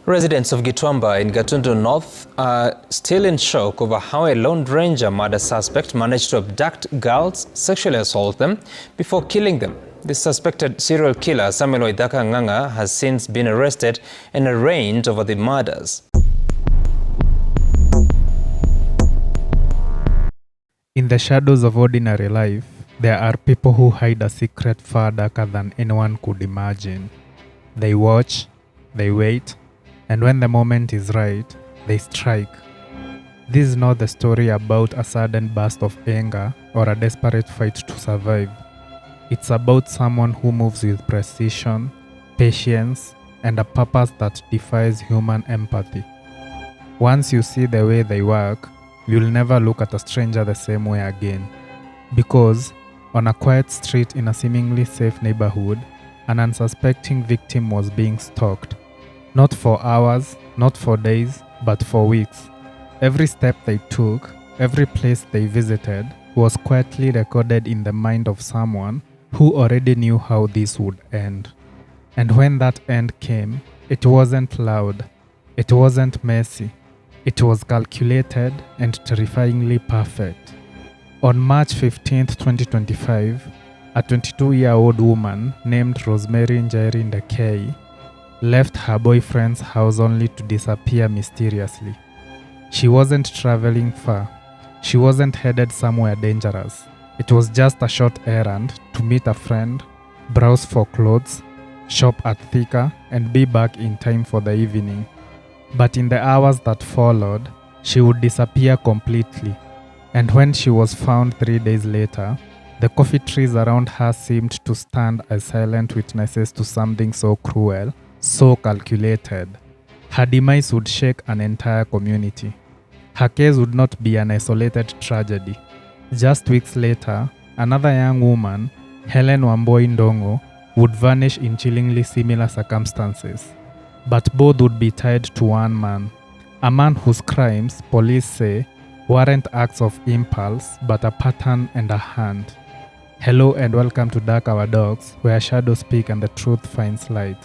Residents of Gitwamba in Gatundu North are still in shock over how a Lone Ranger murder suspect managed to abduct girls, sexually assault them before killing them. The suspected serial killer, Samuel King'ara Kimani, has since been arrested and arraigned over the murders. In the shadows of ordinary life, there are people who hide a secret far darker than anyone could imagine. They watch, they wait, and when the moment is right, they strike. This is not the story about a sudden burst of anger or a desperate fight to survive. It's about someone who moves with precision, patience, and a purpose that defies human empathy. Once you see the way they work, you'll never look at a stranger the same way again. Because on a quiet street in a seemingly safe neighborhood, an unsuspecting victim was being stalked. Not for hours, not for days, but for weeks. Every step they took, every place they visited, was quietly recorded in the mind of someone who already knew how this would end. And when that end came, it wasn't loud, it wasn't messy, it was calculated and terrifyingly perfect. On March 15, 2025, a 22-year-old woman named Rosemary Njeri Ndekei left her boyfriend's house only to disappear mysteriously. She wasn't traveling far. She wasn't headed somewhere dangerous. It was just a short errand to meet a friend, browse for clothes, shop at Thika, and be back in time for the evening. But in the hours that followed, she would disappear completely. And when she was found 3 days later, the coffee trees around her seemed to stand as silent witnesses to something so cruel, so calculated. Her demise would shake an entire community. Her case would not be an isolated tragedy. Just weeks later, another young woman, Hellen Wambui Ndung'u, would vanish in chillingly similar circumstances. But both would be tied to one man, a man whose crimes, police say, weren't acts of impulse, but a pattern and a hand. Hello and welcome to Dark Our Dogs, where shadows speak and the truth finds light.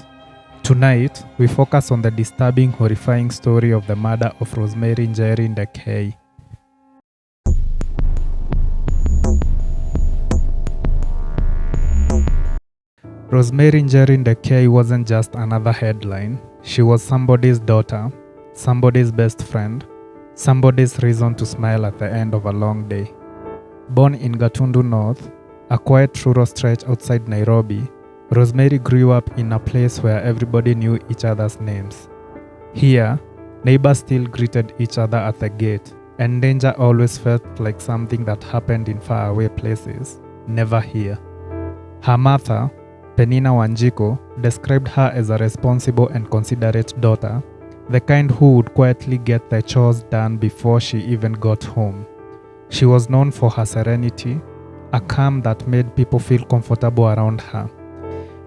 Tonight, we focus on the disturbing, horrifying story of the murder of Rosemary Njeri Ndekei. Rosemary Njeri Ndekei wasn't just another headline. She was somebody's daughter, somebody's best friend, somebody's reason to smile at the end of a long day. Born in Gatundu North, a quiet rural stretch outside Nairobi, Rosemary grew up in a place where everybody knew each other's names. Here, neighbors still greeted each other at the gate, and danger always felt like something that happened in faraway places, never here. Her mother, Penina Wanjiko, described her as a responsible and considerate daughter, the kind who would quietly get the chores done before she even got home. She was known for her serenity, a calm that made people feel comfortable around her.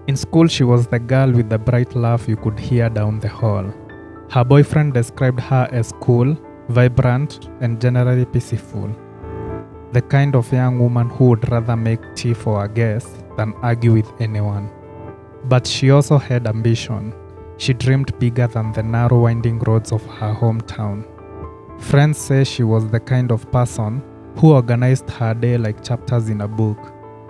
In school, she was the girl with the bright laugh you could hear down the hall. Her boyfriend described her as cool, vibrant, and generally peaceful. The kind of young woman who would rather make tea for a guest than argue with anyone. But she also had ambition. She dreamed bigger than the narrow winding roads of her hometown. Friends say she was the kind of person who organized her day like chapters in a book.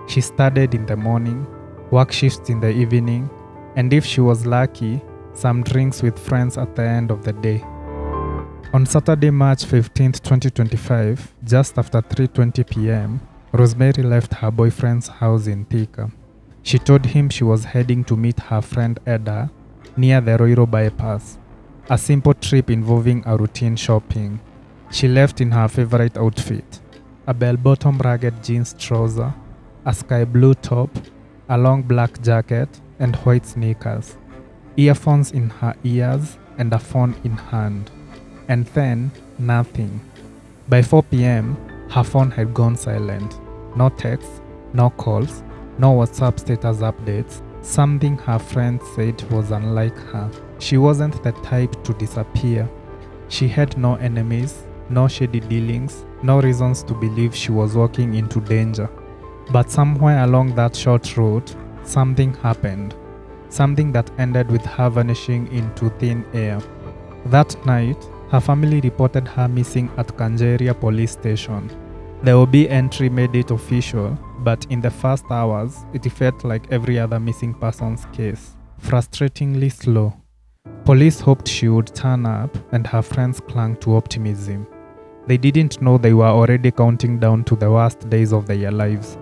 She studied in the morning, work shifts in the evening, and if she was lucky, some drinks with friends at the end of the day. On Saturday, March 15, 2025, just after 3:20 p.m., Rosemary left her boyfriend's house in Thika. She told him she was heading to meet her friend Edda near the Roiro bypass, a simple trip involving a routine shopping. She left in her favorite outfit, a bell-bottom ragged jeans trouser, a sky blue top, a long black jacket, and white sneakers, earphones in her ears, and a phone in hand. And then, nothing. By 4 p.m., her phone had gone silent. No texts, no calls, no WhatsApp status updates. Something her friend said was unlike her. She wasn't the type to disappear. She had no enemies, no shady dealings, no reasons to believe she was walking into danger. But somewhere along that short route, something happened. Something that ended with her vanishing into thin air. That night, her family reported her missing at Kanjeria police station. The OB entry made it official, but in the first hours, it felt like every other missing person's case, frustratingly slow. Police hoped she would turn up, and her friends clung to optimism. They didn't know they were already counting down to the worst days of their lives.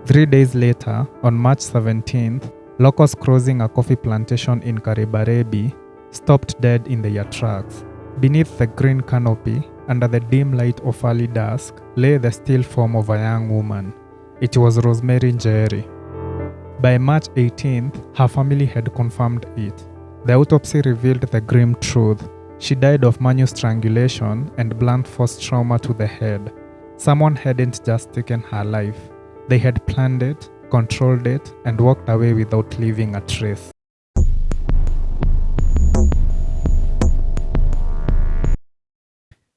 3 days later, on March 17th, locals crossing a coffee plantation in Karibaribi stopped dead in their tracks. Beneath the green canopy, under the dim light of early dusk, lay the still form of a young woman. It was Rosemary Njeri. By March 18th, her family had confirmed it. The autopsy revealed the grim truth. She died of manual strangulation and blunt force trauma to the head. Someone hadn't just taken her life. They had planned it, controlled it, and walked away without leaving a trace.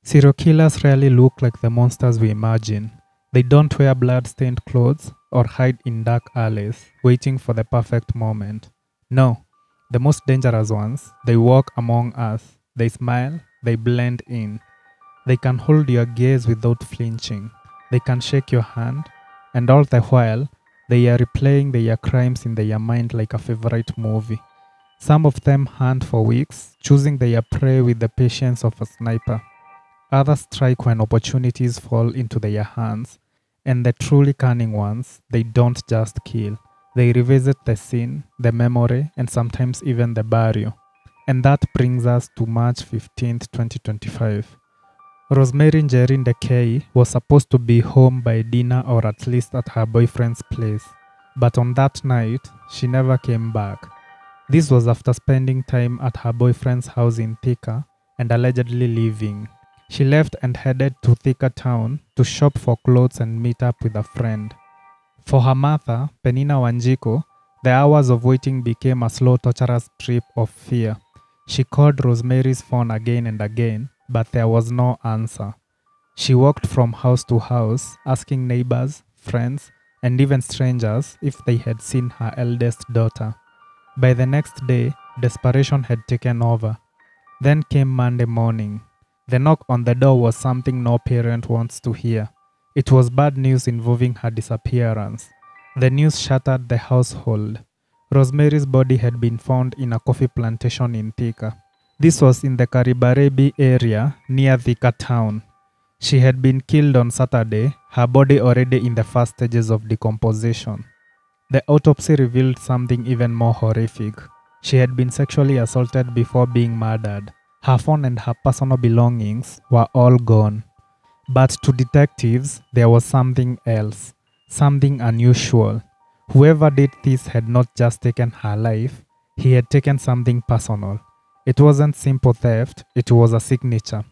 Serial killers rarely look like the monsters we imagine. They don't wear blood-stained clothes or hide in dark alleys, waiting for the perfect moment. No, the most dangerous ones, they walk among us. They smile, they blend in. They can hold your gaze without flinching. They can shake your hand, and all the while, they are replaying their crimes in their mind like a favorite movie. Some of them hunt for weeks, choosing their prey with the patience of a sniper. Others strike when opportunities fall into their hands, and the truly cunning ones, they don't just kill. They revisit the scene, the memory, and sometimes even the burial. And that brings us to March 15th, 2025. Rosemary Njeri Ndekei was supposed to be home by dinner or at least at her boyfriend's place. But on that night, she never came back. This was after spending time at her boyfriend's house in Thika and allegedly leaving. She left and headed to Thika town to shop for clothes and meet up with a friend. For her mother, Penina Wanjiku, the hours of waiting became a slow, torturous trip of fear. She called Rosemary's phone again and again, but there was no answer. She walked from house to house, asking neighbors, friends, and even strangers if they had seen her eldest daughter. By the next day, desperation had taken over. Then came Monday morning. The knock on the door was something no parent wants to hear. It was bad news involving her disappearance. The news shattered the household. Rosemary's body had been found in a coffee plantation in Thika. This was in the Karibaribi area near Thika town. She had been killed on Saturday, her body already in the first stages of decomposition. The autopsy revealed something even more horrific. She had been sexually assaulted before being murdered. Her phone and her personal belongings were all gone. But to detectives, there was something else, something unusual. Whoever did this had not just taken her life, he had taken something personal. It wasn't simple theft, it was a signature.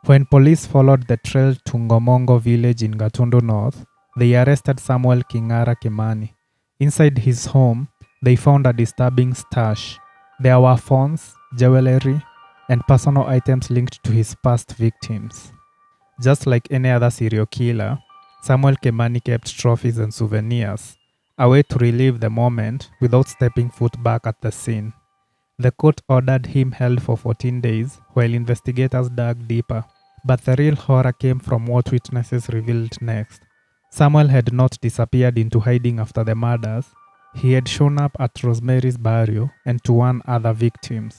When police followed the trail to Ngomongo village in Gatundu North, they arrested Samuel King'ara Kimani. Inside his home, they found a disturbing stash. There were phones, jewelry, and personal items linked to his past victims. Just like any other serial killer, Samuel Kimani kept trophies and souvenirs, a way to relive the moment without stepping foot back at the scene. The court ordered him held for 14 days while investigators dug deeper, but the real horror came from what witnesses revealed next. Samuel had not disappeared into hiding after the murders. He had shown up at Rosemary's burial and to warn other victims.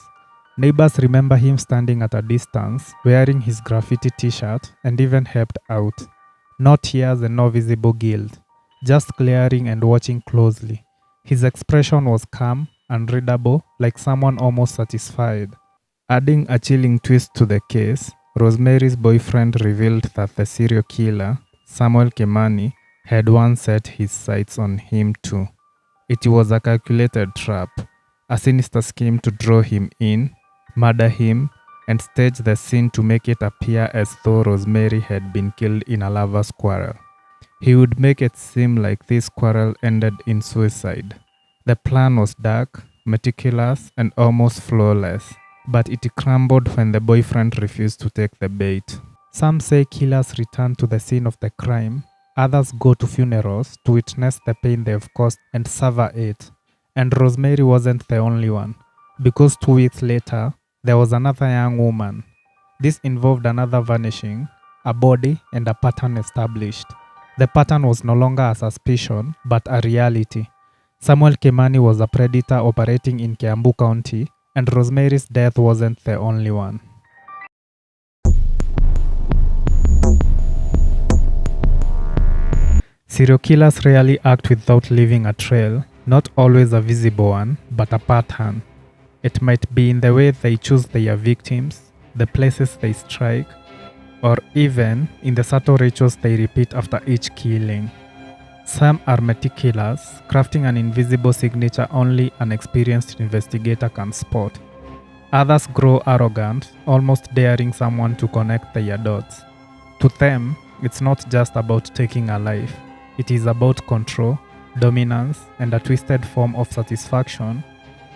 Neighbors remember him standing at a distance, wearing his graffiti t-shirt, and even helped out. No tears and no visible guilt, just glaring and watching closely. His expression was calm, unreadable, like someone almost satisfied. Adding a chilling twist to the case, Rosemary's boyfriend revealed that the serial killer, Samuel Kimani, had once set his sights on him too. It was a calculated trap, a sinister scheme to draw him in, murder him, and stage the scene to make it appear as though Rosemary had been killed in a lover's quarrel. He would make it seem like this quarrel ended in suicide. The plan was dark, meticulous, and almost flawless, but it crumbled when the boyfriend refused to take the bait. Some say killers return to the scene of the crime, others go to funerals to witness the pain they've caused and savor it. And Rosemary wasn't the only one, because 2 weeks later, there was another young woman. This involved another vanishing, a body, and a pattern established. The pattern was no longer a suspicion, but a reality. Samuel Kimani was a predator operating in Kiambu County, and Rosemary's death wasn't the only one. Serial killers rarely act without leaving a trail, not always a visible one, but a pattern. It might be in the way they choose their victims, the places they strike, or even in the subtle rituals they repeat after each killing. Some are meticulous, crafting an invisible signature only an experienced investigator can spot. Others grow arrogant, almost daring someone to connect their dots. To them, it's not just about taking a life. It is about control, dominance, and a twisted form of satisfaction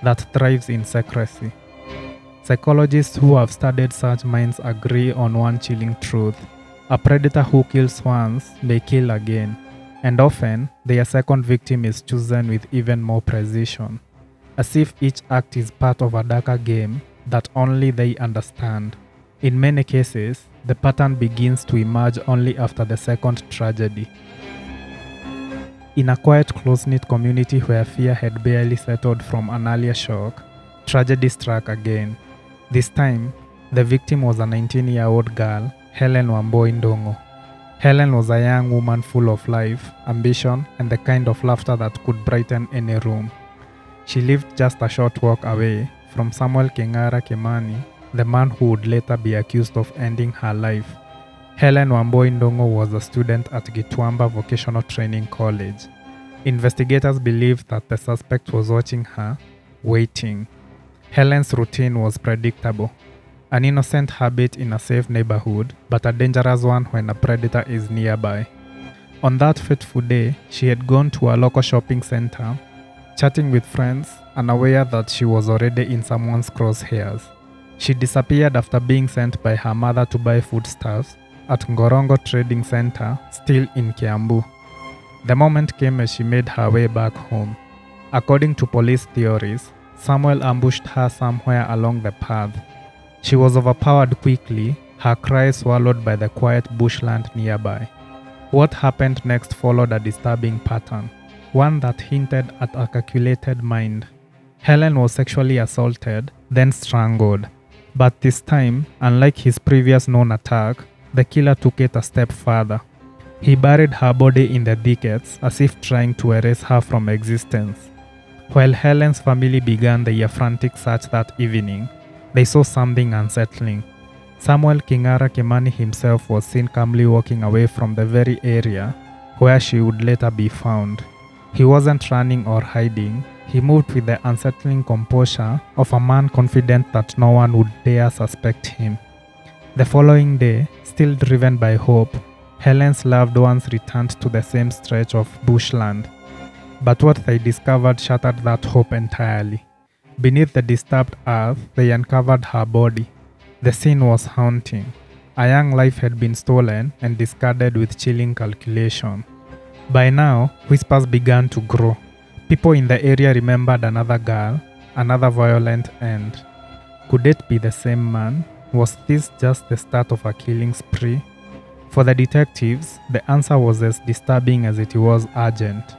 that thrives in secrecy. Psychologists who have studied such minds agree on one chilling truth. A predator who kills once may kill again, and often their second victim is chosen with even more precision, as if each act is part of a darker game that only they understand. In many cases, the pattern begins to emerge only after the second tragedy. In a quiet, close-knit community where fear had barely settled from an earlier shock, tragedy struck again. This time, the victim was a 19-year-old girl, Hellen Wambui Ndung'u. Hellen was a young woman full of life, ambition, and the kind of laughter that could brighten any room. She lived just a short walk away from Samuel King'ara Kimani, the man who would later be accused of ending her life. Hellen Wambui Ndung'u was a student at Gatundu Vocational Training College. Investigators believed that the suspect was watching her, waiting. Hellen's routine was predictable. An innocent habit in a safe neighborhood, but a dangerous one when a predator is nearby. On that fateful day, she had gone to a local shopping center, chatting with friends, unaware that she was already in someone's crosshairs. She disappeared after being sent by her mother to buy foodstuffs at Ngorongo Trading Center, still in Kiambu. The moment came as she made her way back home. According to police theories, Samuel ambushed her somewhere along the path. She was overpowered quickly, her cries swallowed by the quiet bushland nearby. What happened next followed a disturbing pattern, one that hinted at a calculated mind. Hellen was sexually assaulted, then strangled. But this time, unlike his previous known attack, the killer took it a step further. He buried her body in the thickets as if trying to erase her from existence. While Hellen's family began their frantic search that evening, they saw something unsettling. Samuel King'ara Kimani himself was seen calmly walking away from the very area where she would later be found. He wasn't running or hiding. He moved with the unsettling composure of a man confident that no one would dare suspect him. The following day, still driven by hope, Hellen's loved ones returned to the same stretch of bushland. But what they discovered shattered that hope entirely. Beneath the disturbed earth, they uncovered her body. The scene was haunting. A young life had been stolen and discarded with chilling calculation. By now, whispers began to grow. People in the area remembered another girl, another violent end. Could it be the same man? Was this just the start of a killing spree? For the detectives, the answer was as disturbing as it was urgent.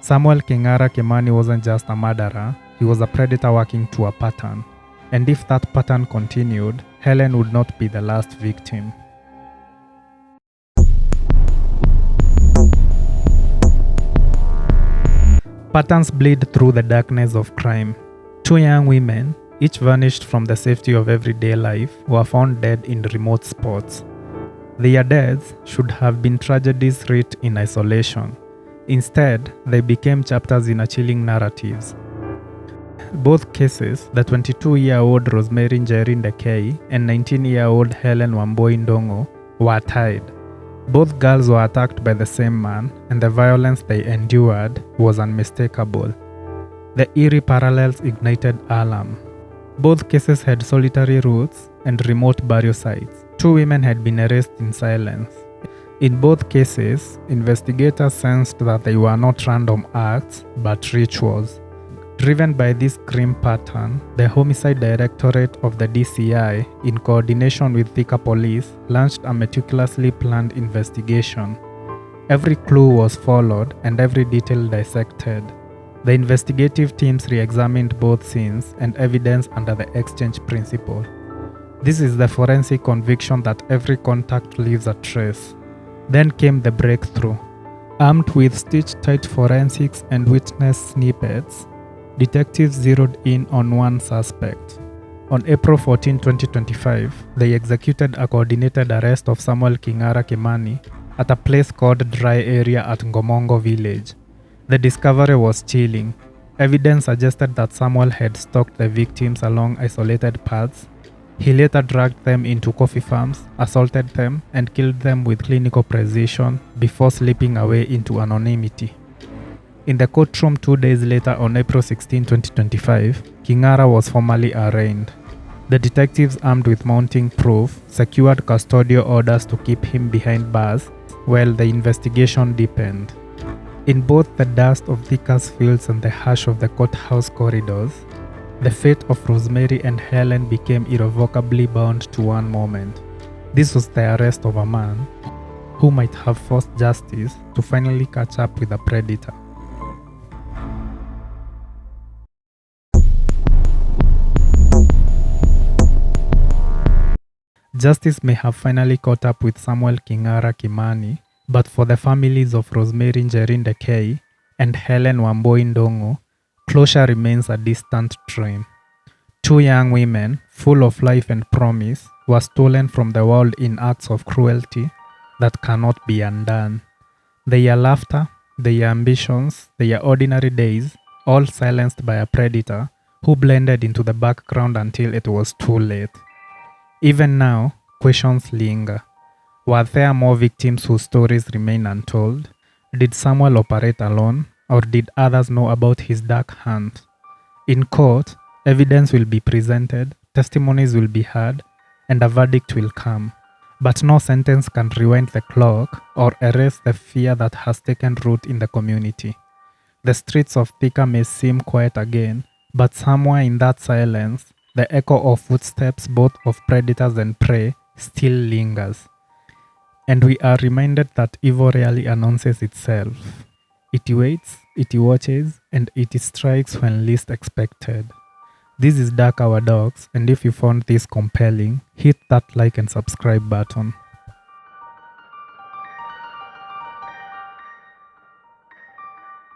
Samuel King'ara Kimani wasn't just a murderer, he was a predator working to a pattern. And if that pattern continued, Hellen would not be the last victim. Patterns bleed through the darkness of crime. Two young women, each vanished from the safety of everyday life, were found dead in remote spots. Their deaths should have been tragedies writ in isolation. Instead, they became chapters in a chilling narratives. Both cases, the 22-year-old Rosemary Njeri Ndekei and 19-year-old Hellen Wambui Ndung'u, were tied. Both girls were attacked by the same man, and the violence they endured was unmistakable. The eerie parallels ignited alarm. Both cases had solitary routes and remote burial sites. Two women had been erased in silence. In both cases, investigators sensed that they were not random acts, but rituals. Driven by this grim pattern, the Homicide Directorate of the DCI, in coordination with Thika Police, launched a meticulously planned investigation. Every clue was followed and every detail dissected. The investigative teams re-examined both scenes and evidence under the exchange principle. This is the forensic conviction that every contact leaves a trace. Then came the breakthrough. Armed with stitch-tight forensics and witness snippets, detectives zeroed in on one suspect. On April 14, 2025, they executed a coordinated arrest of Samuel King'ara Kimani at a place called Dry Area at Ngomongo village. The discovery was chilling. Evidence suggested that Samuel had stalked the victims along isolated paths. He later dragged them into coffee farms, assaulted them, and killed them with clinical precision before slipping away into anonymity. In the courtroom 2 days later on April 16, 2025, King'ara was formally arraigned. The detectives, armed with mounting proof, secured custodial orders to keep him behind bars while the investigation deepened. In both the dust of Thika's fields and the hush of the courthouse corridors, the fate of Rosemary and Hellen became irrevocably bound to one moment. This was the arrest of a man who might have forced justice to finally catch up with a predator. Justice may have finally caught up with Samuel King'ara Kimani, but for the families of Rosemary Njeri Ndekei and Hellen Wambui Ndung'u, closure remains a distant dream. Two young women, full of life and promise, were stolen from the world in acts of cruelty that cannot be undone. Their laughter, their ambitions, their ordinary days, all silenced by a predator who blended into the background until it was too late. Even now, questions linger. Were there more victims whose stories remain untold? Did Samuel operate alone, or did others know about his dark hand? In court, evidence will be presented, testimonies will be heard, and a verdict will come. But no sentence can rewind the clock or erase the fear that has taken root in the community. The streets of Thika may seem quiet again, but somewhere in that silence, the echo of footsteps both of predators and prey still lingers. And we are reminded that evil rarely announces itself. It waits, it watches, and it strikes when least expected. This is Dark Our Dogs, and if you found this compelling, hit that like and subscribe button.